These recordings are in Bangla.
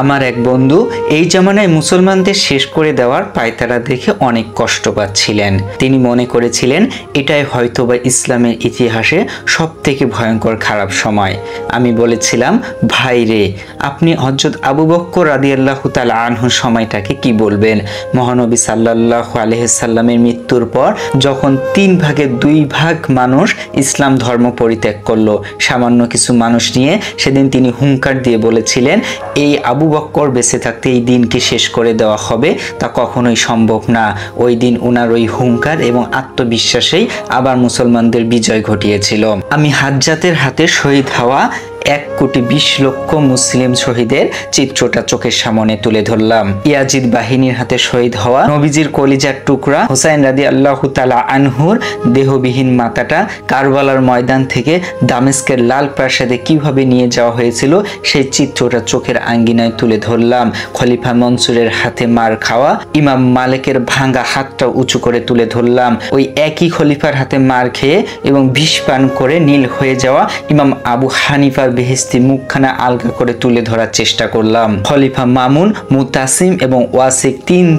আমার এক বন্ধু এই জামানায় মুসলমানদের শেষ করে দেওয়ার পায়তারা দেখে অনেক কষ্ট পাচ্ছিলেন। তিনি মনে করেছিলেন এটাই হয়তোবা ইসলামের ইতিহাসে সবথেকে ভয়ঙ্কর খারাপ সময়। আমি বলেছিলাম, ভাই রে, আপনি হযরত আবু বকর রাদিয়াল্লাহু তাআলা আনহুর সময়টাকে কি বলবেন? মহানবী সাল্লাল্লাহু আলাইহি সাল্লামের মৃত্যুর পর যখন 3 ভাগের 2 ভাগ মানুষ ইসলাম ধর্ম পরিত্যাগ করলো, সামান্য কিছু মানুষ নিয়ে, সেদিন তিনি হুঙ্কার দিয়ে বলেছিলেন, এই আবু বকর বেঁচে থাকতে এই দিনকে শেষ করে দেওয়া হবে, তা কখনোই সম্ভব না। ওই দিন উনার ওই হুঙ্কার এবং আত্মবিশ্বাসেই আবার মুসলমানদের বিজয় ঘটিয়েছিল। আমি হাজ্জাতের হাতে শহীদ হওয়া 1,20,00,000 মুসলিম শহীদের চিত্রটা চোখের সামনে তুলে ধরলাম। ইয়াজিদ বাহিনীর হাতে শহীদ হওয়া নবীজির কলিজার টুকরা হুসাইন রাদিয়াল্লাহু তাআলা আনহুর দেহবিহীন মাথাটা কারবালার ময়দান থেকে দামেস্কের লাল প্রাসাদে কিভাবে নিয়ে যাওয়া হয়েছিল সেই চিত্রটা চোখের আঙ্গিনায় তুলে ধরলাম। খলিফা মনসুরের হাতে মার খাওয়া ইমাম মালিকের ভাঙা হাতটা উঁচু করে তুলে ধরলাম। ওই একই খলিফার হাতে মার খেয়ে এবং বিষ পান করে নীল হয়ে যাওয়া ইমাম আবু হানিফার বেহেশতি মুখখানা আলগা করে তুলে ধরার চেষ্টা করলাম। খলিফা মামুন, মুতাসিম এবং ওয়াসিক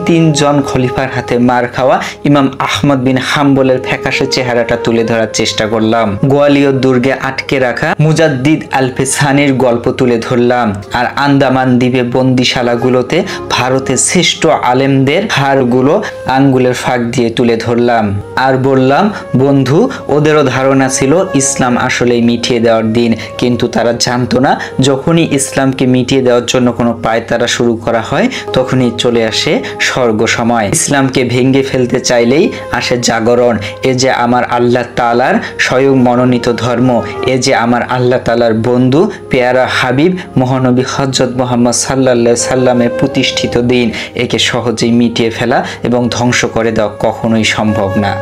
তিন জন খলিফার হাতে মার খাওয়া ইমাম আহমদ বিন হাম্বলের ফ্যাকাশে চেহারাটা তুলে ধরার চেষ্টা করলাম। গোয়ালিয়র দুর্গে আটকে রাখা মুজাদ্দিদ আল-ফিসানির গল্প তুলে ধরলাম। আর আন্দামান দ্বীপে বন্দিশালাগুলোতে ভারতের শ্রেষ্ঠ আলেমদের হাড়গুলো আঙ্গুলের ফাঁক দিয়ে তুলে ধরলাম। আর বললাম, বন্ধু, ওদেরও ধারণা ছিল ইসলাম আসলেই মিটিয়ে দেওয়ার দিন, কিন্তু তারা জানতো না যখনই ইসলামকে মিটিয়ে দেওয়ার জন্য কোনো পায়তারা শুরু করা হয় তখনই চলে আসে স্বর্গ সময়। ইসলামকে ভেঙে ফেলতে চাইলেই আসে জাগরণ। এ যে আমার আল্লাহ তাআলার স্বয়ং মনোনীত ধর্ম, এ যে আমার আল্লাহ তাআলার বন্ধু পেয়ারা হাবিব মহানবী হযরত মুহাম্মদ সাল্লাল্লাহু আলাইহি সাল্লামের প্রতিষ্ঠিত দিন। একে সহজেই মিটিয়ে ফেলা এবং ধ্বংস করে দেওয়া কখনোই সম্ভব না।